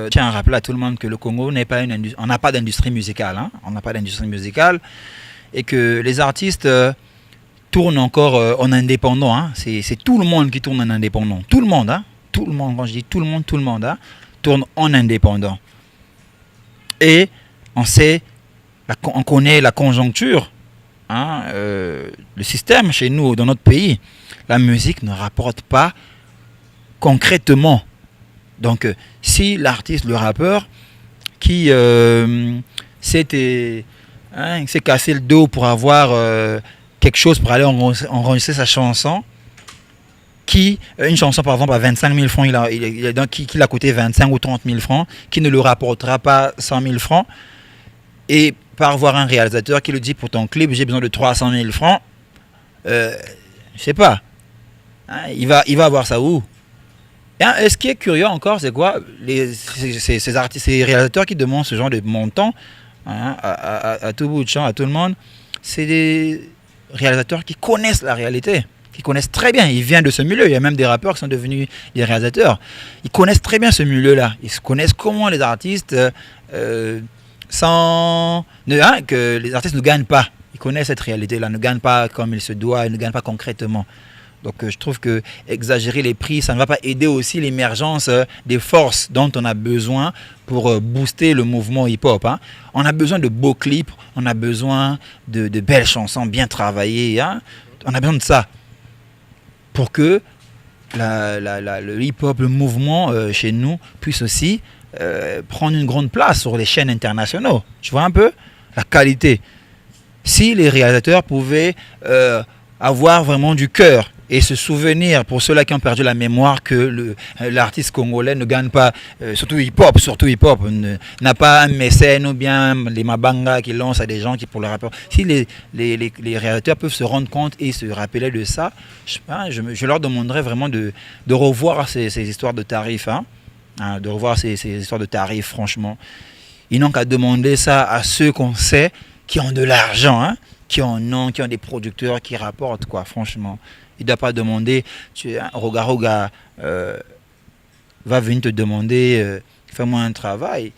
tiens à rappeler à tout le monde que le Congo n'est pas on n'a pas d'industrie musicale, hein. On n'a pas d'industrie musicale et que les artistes tournent encore en indépendant, hein. C'est tout le monde qui tourne en indépendant. Tout le monde, hein. Tout le monde, quand je dis tout le monde, hein, tourne en indépendant. Et on connaît la conjoncture, hein, le système chez nous, dans notre pays. La musique ne rapporte pas concrètement. Donc, si l'artiste, le rappeur, qui s'est cassé le dos pour avoir quelque chose pour aller enregistrer sa chanson, une chanson par exemple à 25 000 francs, qui l'a coûté 25 ou 30 000 francs, qui ne le rapportera pas 100 000 francs, et par voir un réalisateur qui lui dit pour ton clip j'ai besoin de 300 000 francs, je sais pas. Hein, il va avoir ça où? Hein, et ce qui est curieux encore, c'est quoi? Ces artistes, ces réalisateurs qui demandent ce genre de montant, hein, à tout bout de champ, à tout le monde, c'est des réalisateurs qui connaissent la réalité, qui connaissent très bien. Ils viennent de ce milieu. Il y a même des rappeurs qui sont devenus des réalisateurs. Ils connaissent très bien ce milieu-là. Ils connaissent comment les artistes, que les artistes ne gagnent pas. Ils connaissent cette réalité-là, ne gagnent pas comme il se doit, ils ne gagnent pas concrètement. Donc je trouve que exagérer les prix, ça ne va pas aider aussi l'émergence des forces dont on a besoin pour booster le mouvement hip-hop. Hein. On a besoin de beaux clips, on a besoin de belles chansons bien travaillées. Hein. On a besoin de ça pour que le hip-hop, le mouvement chez nous puisse aussi prendre une grande place sur les chaînes internationales. Tu vois un peu la qualité. Si les réalisateurs pouvaient avoir vraiment du cœur et se souvenir, pour ceux-là qui ont perdu la mémoire, que l'artiste congolais ne gagne pas, surtout hip-hop, n'a pas un mécène ou bien les Mabanga qui lancent à des gens qui pour le rapport. Si les réalisateurs peuvent se rendre compte et se rappeler de ça, je leur demanderais vraiment de revoir ces histoires de tarifs, hein, de revoir ces histoires de tarifs, franchement. Ils n'ont qu'à demander ça à ceux qu'on sait qui ont de l'argent, hein, qui en ont, qui ont des producteurs qui rapportent, quoi, franchement. Il ne doit pas demander, Roga Roga va venir te demander, fais-moi un travail.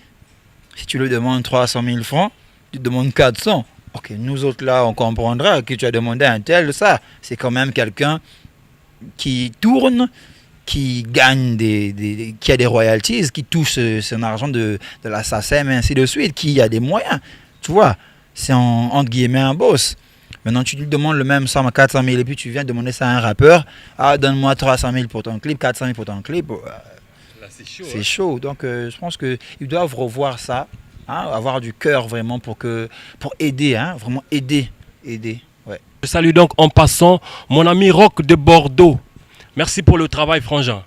Si tu lui demandes 300 000 francs, tu demandes 400. Ok, nous autres là, on comprendra que tu as demandé un tel, ça. C'est quand même quelqu'un qui tourne, qui gagne qui a des royalties, qui touche son argent de la SACEM et ainsi de suite, qui a des moyens. Tu vois, c'est entre guillemets un boss. Maintenant, tu lui demandes le même somme à 400 000 et puis tu viens demander ça à un rappeur. Ah, donne-moi 300 000 pour ton clip, 400 000 pour ton clip. Là, c'est chaud. C'est chaud. Donc, je pense qu'ils doivent revoir ça, hein, avoir du cœur vraiment pour aider, hein, vraiment aider. Ouais. Je salue donc en passant mon ami Rock de Bordeaux. Merci pour le travail, Frangin.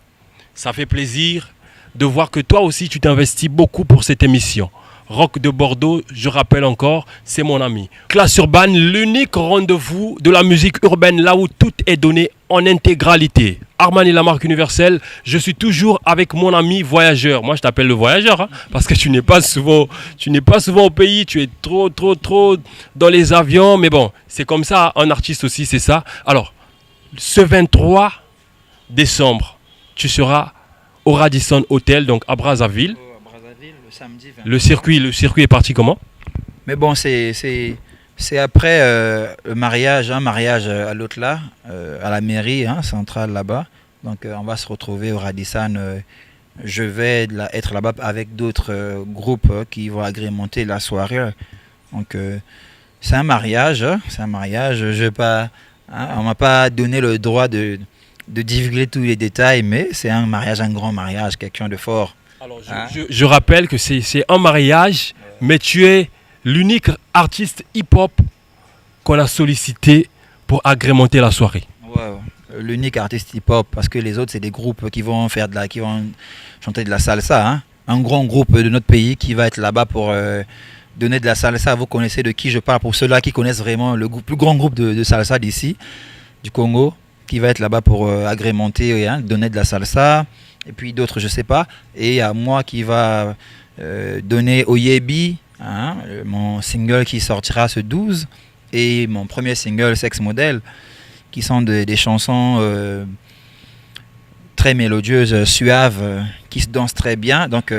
Ça fait plaisir de voir que toi aussi, tu t'investis beaucoup pour cette émission. Rock de Bordeaux, je rappelle encore, c'est mon ami. Classe Urbaine, l'unique rendez-vous de la musique urbaine, là où tout est donné en intégralité. Armani, la marque universelle, je suis toujours avec mon ami voyageur. Moi, je t'appelle le voyageur, hein, parce que tu n'es pas souvent au pays, tu es trop dans les avions. Mais bon, c'est comme ça, un artiste aussi, c'est ça. Alors, ce 23 décembre, tu seras au Radisson Hotel, donc à Brazzaville. Le samedi 20. Le circuit est parti comment? Mais bon, c'est après le mariage, un mariage à l'autre là, à la mairie centrale là-bas. Donc on va se retrouver au Radisson. Je vais être là-bas avec d'autres groupes qui vont agrémenter la soirée. Donc c'est un mariage. Je vais pas, on m'a pas donné le droit de divulguer tous les détails, mais c'est un mariage, un grand mariage, quelqu'un de fort. Alors, je rappelle que c'est un mariage, mais tu es l'unique artiste hip-hop qu'on a sollicité pour agrémenter la soirée. Ouais, l'unique artiste hip-hop, parce que les autres, c'est des groupes qui vont chanter de la salsa. Hein. Un grand groupe de notre pays qui va être là-bas pour donner de la salsa. Vous connaissez de qui je parle, pour ceux-là qui connaissent vraiment le plus grand groupe de salsa d'ici, du Congo, qui va être là-bas pour agrémenter, donner de la salsa. Et puis d'autres, je ne sais pas. Et il y a moi qui va donner Oyebi, mon single qui sortira ce 12, et mon premier single, Sex Model, qui sont des chansons très mélodieuses, suaves, qui se dansent très bien. Donc,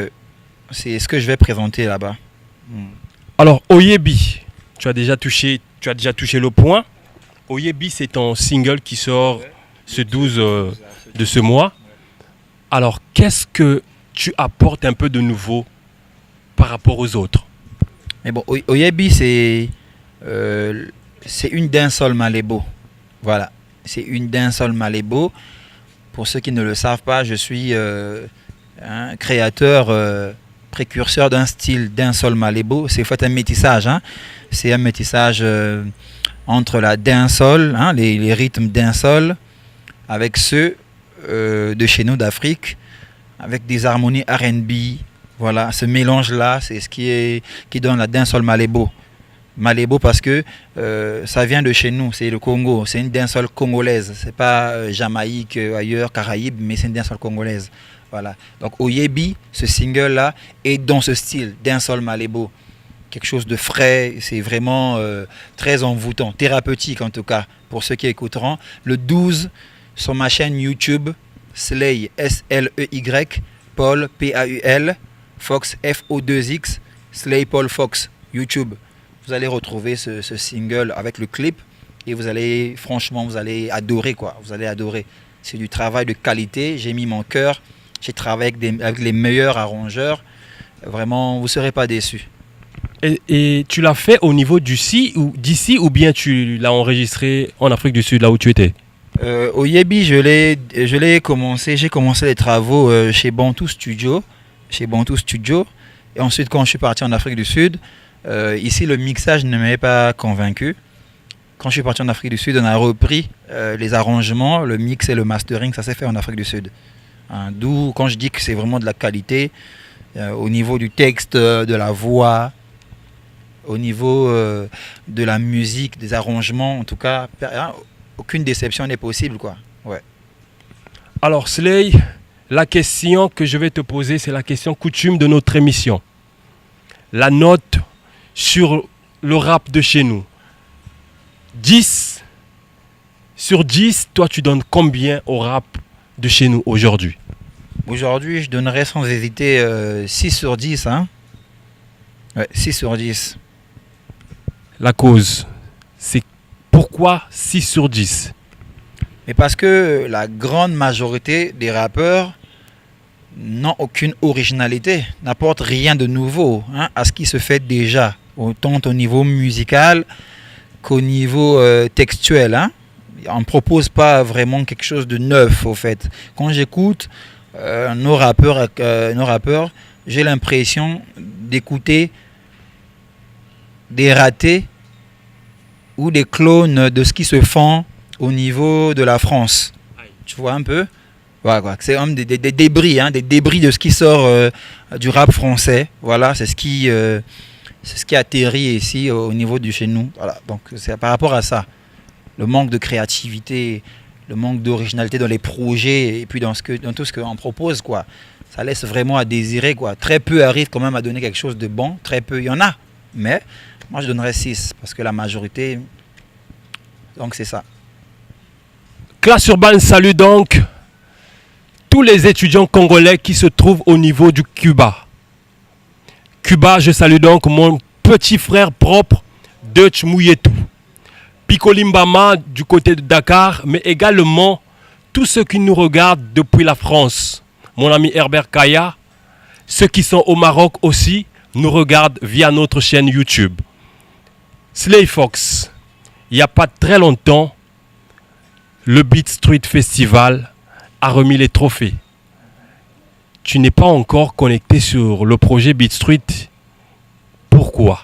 c'est ce que je vais présenter là-bas. Alors, Oyebi, tu as déjà touché le point. Oyebi, c'est ton single qui sort ce 12 de ce mois. Alors, qu'est-ce que tu apportes un peu de nouveau par rapport aux autres? Mais bon, Oyebi, c'est une dancehall Malébo. Voilà, c'est une dancehall Malébo. Pour ceux qui ne le savent pas, je suis un créateur, précurseur d'un style dancehall Malébo. C'est en fait un métissage. C'est un métissage entre la dancehall, les rythmes dancehall, avec ceux de chez nous d'Afrique, avec des harmonies R&B. Voilà, ce mélange-là, c'est ce qui donne la dancehall Malébo. Malébo parce que ça vient de chez nous, c'est le Congo, c'est une dancehall congolaise. C'est pas Jamaïque, ailleurs, Caraïbes, mais c'est une dancehall congolaise. Voilà. Donc Oyebi, ce single-là, est dans ce style, dancehall Malébo. Quelque chose de frais, c'est vraiment très envoûtant, thérapeutique en tout cas, pour ceux qui écouteront. Le 12, sur ma chaîne YouTube, Sley, S-L-E-Y, Paul, P-A-U-L, Fox, F-O-2-X, Sley Paul Fox, YouTube. Vous allez retrouver ce single avec le clip et vous allez adorer, quoi. Vous allez adorer. C'est du travail de qualité, j'ai mis mon cœur, j'ai travaillé avec les meilleurs arrangeurs. Vraiment, vous ne serez pas déçus. Et tu l'as fait au niveau d'ici ou bien tu l'as enregistré en Afrique du Sud, là où tu étais? Oyebi, j'ai commencé les travaux chez Bantu Studio. Et ensuite, quand je suis parti en Afrique du Sud, ici, le mixage ne m'avait pas convaincu. Quand je suis parti en Afrique du Sud, on a repris les arrangements, le mix et le mastering, ça s'est fait en Afrique du Sud. D'où, quand je dis que c'est vraiment de la qualité, au niveau du texte, de la voix, au niveau de la musique, des arrangements, en tout cas, aucune déception n'est possible, quoi. Ouais. Alors, Sley, la question que je vais te poser, c'est la question coutume de notre émission. La note sur le rap de chez nous. 10 sur 10, toi tu donnes combien au rap de chez nous aujourd'hui? Aujourd'hui, je donnerais sans hésiter 6 sur 10. Hein. Ouais, 6 sur 10. La cause, c'est pourquoi 6 sur 10? Mais parce que la grande majorité des rappeurs n'ont aucune originalité, n'apportent rien de nouveau hein, à ce qui se fait déjà, autant au niveau musical qu'au niveau textuel. Hein. On ne propose pas vraiment quelque chose de neuf, au fait. Quand j'écoute nos rappeurs, j'ai l'impression d'écouter des ratés ou des clones de ce qui se font au niveau de la France. Tu vois un peu? Voilà, quoi. C'est des débris, hein, des débris de ce qui sort du rap français. Voilà, c'est ce qui atterrit ici au niveau du chez nous. Voilà, donc c'est par rapport à ça. Le manque de créativité, le manque d'originalité dans les projets et puis dans tout ce qu'on propose, quoi. Ça laisse vraiment à désirer, quoi. Très peu arrivent quand même à donner quelque chose de bon. Très peu, il y en a. Mais moi, je donnerais 6 parce que la majorité... Donc, c'est ça. Classe Urbaine salue donc tous les étudiants congolais qui se trouvent au niveau du Cuba. Cuba, je salue donc mon petit frère propre, Deutsch Mouyetou. Picolimbama du côté de Dakar, mais également tous ceux qui nous regardent depuis la France. Mon ami Herbert Kaya, ceux qui sont au Maroc aussi, nous regardent via notre chaîne YouTube. Slay Fox, il n'y a pas très longtemps, le Beat Street Festival a remis les trophées. Tu n'es pas encore connecté sur le projet Beat Street. Pourquoi?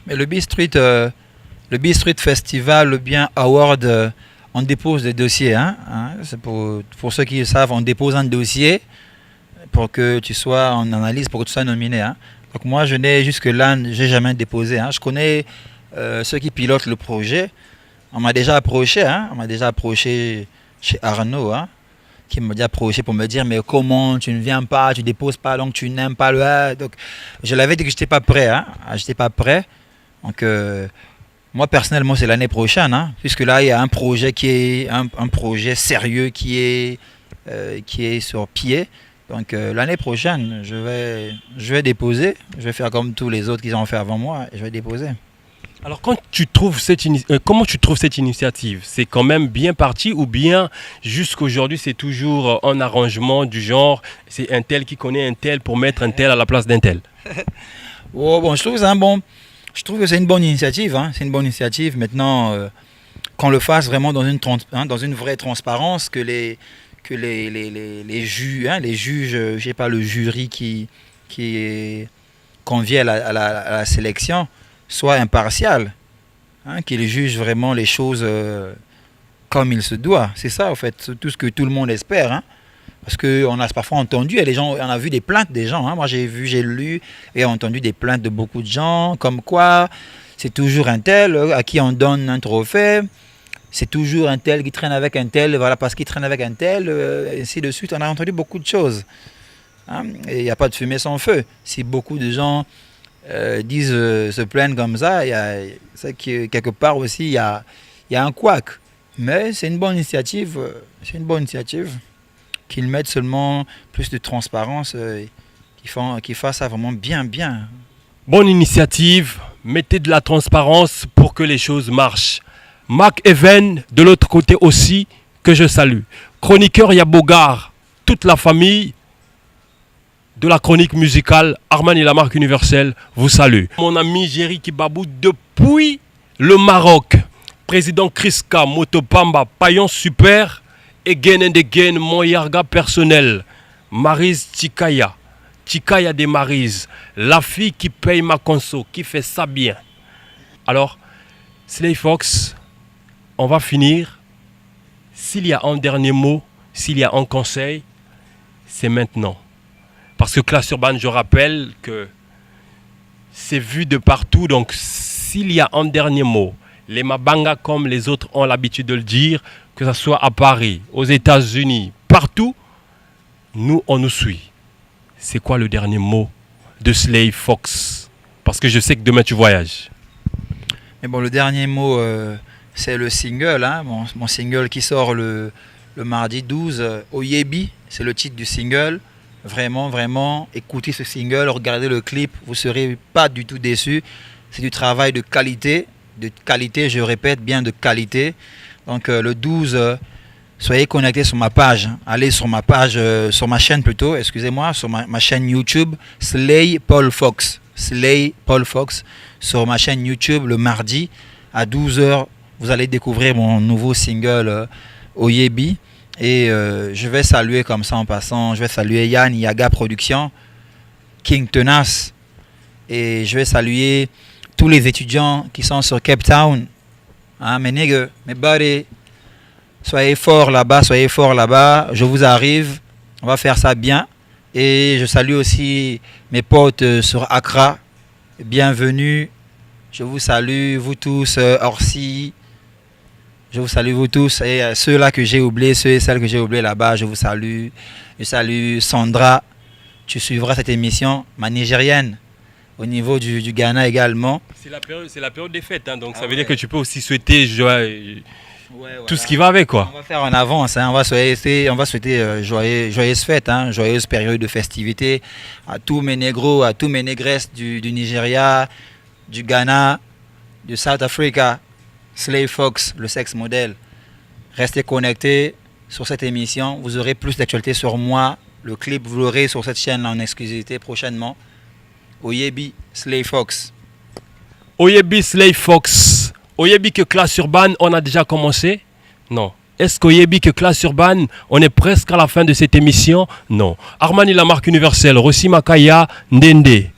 Mais le Beat Street Festival, le bien Award, on dépose des dossiers. Hein. C'est pour ceux qui le savent, on dépose un dossier pour que tu sois en analyse, pour que tu sois nominé. Hein. Donc moi, je n'ai jusque-là, j'ai jamais déposé. Hein. Je connais ceux qui pilotent le projet. On m'a déjà approché. Hein. On m'a déjà approché chez Arnaud, hein, qui m'a déjà approché pour me dire mais comment tu ne viens pas, tu déposes pas, donc tu n'aimes pas le. Donc je l'avais dit que j'étais pas prêt. Hein. J'étais pas prêt. Donc moi personnellement c'est l'année prochaine, hein, puisque là il y a un projet qui est un projet sérieux qui est sur pied. Donc l'année prochaine je vais déposer, je vais faire comme tous les autres qui ont fait avant moi et je vais déposer. Alors comment tu trouves cette initiative? C'est quand même bien parti ou bien jusqu'aujourd'hui c'est toujours un arrangement du genre c'est un tel qui connaît un tel pour mettre un tel à la place d'un tel? Oh, bon, je trouve que c'est une bonne initiative. Hein. C'est une bonne initiative. Maintenant, qu'on le fasse vraiment dans une vraie transparence, que les juges, je sais pas, le jury qui convient à la sélection soit impartial, hein, qu'il juge vraiment les choses comme il se doit. C'est ça, en fait, tout ce que tout le monde espère. Hein. Parce qu'on a parfois entendu, et les gens, on a vu des plaintes des gens. Hein. Moi, j'ai lu et entendu des plaintes de beaucoup de gens, comme quoi c'est toujours un tel à qui on donne un trophée, c'est toujours un tel qui traîne avec un tel, voilà, parce qu'il traîne avec un tel, ainsi de suite. On a entendu beaucoup de choses. Hein. Et il n'y a pas de fumée sans feu. Si beaucoup de gens se plaignent comme ça, c'est que quelque part aussi, il y a un couac. Mais c'est une bonne initiative. Qu'ils mettent seulement plus de transparence, qu'ils fassent ça vraiment bien. Bonne initiative, mettez de la transparence pour que les choses marchent. Marc Even, de l'autre côté aussi, que je salue. Chroniqueur Yabogar, toute la famille de la chronique musicale, Armani la marque universelle, vous salue. Mon ami Jerry Kibabou, depuis le Maroc, président Kriska, Motopamba, Payon Super, again and again, mon yarga personnel, Maryse Tikaya des Maryse, la fille qui paye ma conso, qui fait ça bien. Alors, Slay Fox, on va finir. S'il y a un dernier mot, s'il y a un conseil, c'est maintenant. Parce que Classe Urbaine, je rappelle que c'est vu de partout. Donc, s'il y a un dernier mot, les Mabanga, comme les autres ont l'habitude de le dire, que ce soit à Paris, aux États-Unis, partout, nous, on nous suit. C'est quoi le dernier mot de Slay Fox? Parce que je sais que demain, tu voyages. Mais bon, le dernier mot, c'est le single, hein, mon single qui sort le mardi 12, Oyebi, c'est le titre du single. Vraiment, vraiment, écoutez ce single, regardez le clip, vous ne serez pas du tout déçus. C'est du travail de qualité, je répète, bien de qualité. Donc le 12, soyez connectés sur ma page. Allez sur ma page, sur ma chaîne plutôt, excusez-moi, sur ma chaîne YouTube, Slay Paul Fox. Slay Paul Fox. Sur ma chaîne YouTube, le mardi, à 12h, vous allez découvrir mon nouveau single, Oyebi. Et je vais saluer comme ça en passant, je vais saluer Yann Yaga Production, King Tenace. Et je vais saluer tous les étudiants qui sont sur Cape Town. Hein, mes niggas, mes buddies, soyez forts là-bas, je vous arrive, on va faire ça bien. Et je salue aussi mes potes sur Accra, bienvenue, je vous salue, vous tous, Orsi, je vous salue vous tous, et ceux-là que j'ai oubliés, ceux et celles que j'ai oubliés là-bas, je vous salue. Je salue Sandra, tu suivras cette émission, ma Nigérienne. Au niveau du Ghana également. C'est la période des fêtes, hein, donc ça veut dire que tu peux aussi souhaiter tout ce qui va avec, quoi. On va faire en avance, hein, on va souhaiter joyeuses fêtes, hein, joyeuse période de festivités à tous mes négros, à tous mes négresses du Nigeria, du Ghana, du South Africa, Slay Fox, le sexe modèle. Restez connectés sur cette émission, vous aurez plus d'actualités sur moi. Le clip, vous l'aurez sur cette chaîne en exclusivité prochainement. Oyebi, Slay Fox. Oyebi, Slay Fox. Oyebi que classe urbaine, on a déjà commencé? Non. Est-ce qu'Oyebi que classe urbaine, on est presque à la fin de cette émission? Non. Armani la marque universelle, Rossi Makaya, Ndende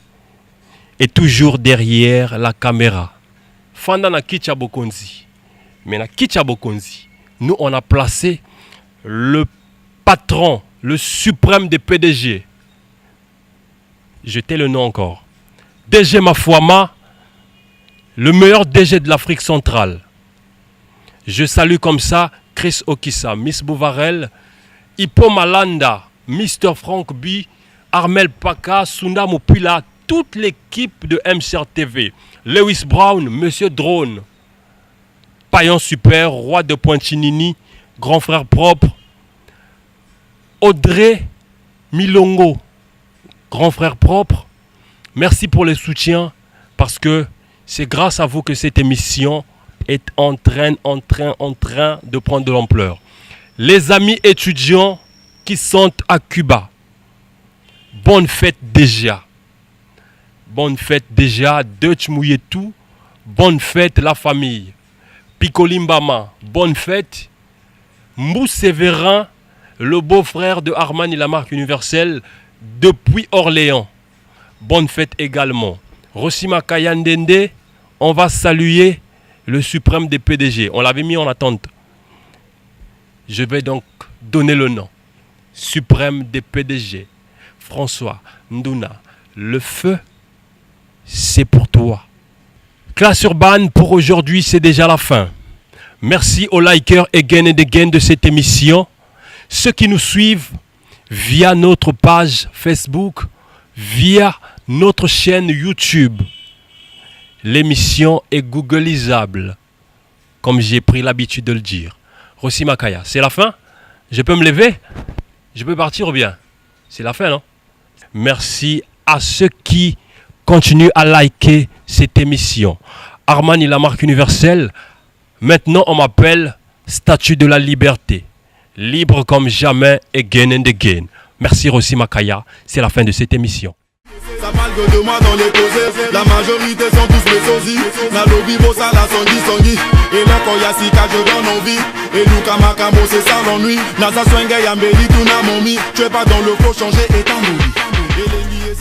est toujours derrière la caméra. Fanda na Kicha Bokonzi. Mais na Kicha Bokonzi, nous on a placé le patron, le suprême des PDG. Je t'ai le nom encore. DG Mafuama, le meilleur DG de l'Afrique centrale. Je salue comme ça Chris Okissa, Miss Bouvarel, Hippo Malanda, Mr. Frank B, Armel Paka, Sunda Mopila, toute l'équipe de MCR TV. Lewis Brown, Monsieur Drone, Payan Super, Roi de Pointinini, Grand Frère Propre, Audrey Milongo, Grand Frère Propre, merci pour le soutien parce que c'est grâce à vous que cette émission est en train de prendre de l'ampleur. Les amis étudiants qui sont à Cuba, bonne fête déjà. Bonne fête déjà, Deutsch Mouyetou, bonne fête la famille. Picolimbama, bonne fête. Mou Sévérin, le beau-frère de Armani la marque universelle, depuis Orléans. Bonne fête également. Rossi Makaya Ndende, on va saluer le suprême des PDG. On l'avait mis en attente. Je vais donc donner le nom. Suprême des PDG. François Ndouna. Le feu, c'est pour toi. Classe urbaine pour aujourd'hui, c'est déjà la fin. Merci aux likers again and again de cette émission. Ceux qui nous suivent via notre page Facebook, via notre chaîne YouTube. L'émission est googlisable, comme j'ai pris l'habitude de le dire. Rossi Makaya, c'est la fin? Je peux me lever? Je peux partir ou bien? C'est la fin, non? Merci à ceux qui continuent à liker cette émission. Armani la marque universelle, maintenant on m'appelle Statue de la Liberté. Libre comme jamais, again and again. Merci Rossi Makaya, c'est la fin de cette émission. Ça parle que de moi dans les posés, la majorité sont tous mes sosies. Na lobby bossa la songi. Et là quand y'a Sika je donne envie. Et Luka Makamo c'est ça l'ennui. Nasa swenge yambeli tout na momi. Tu es pas dans le faux changer et t'en mourir. Et les liés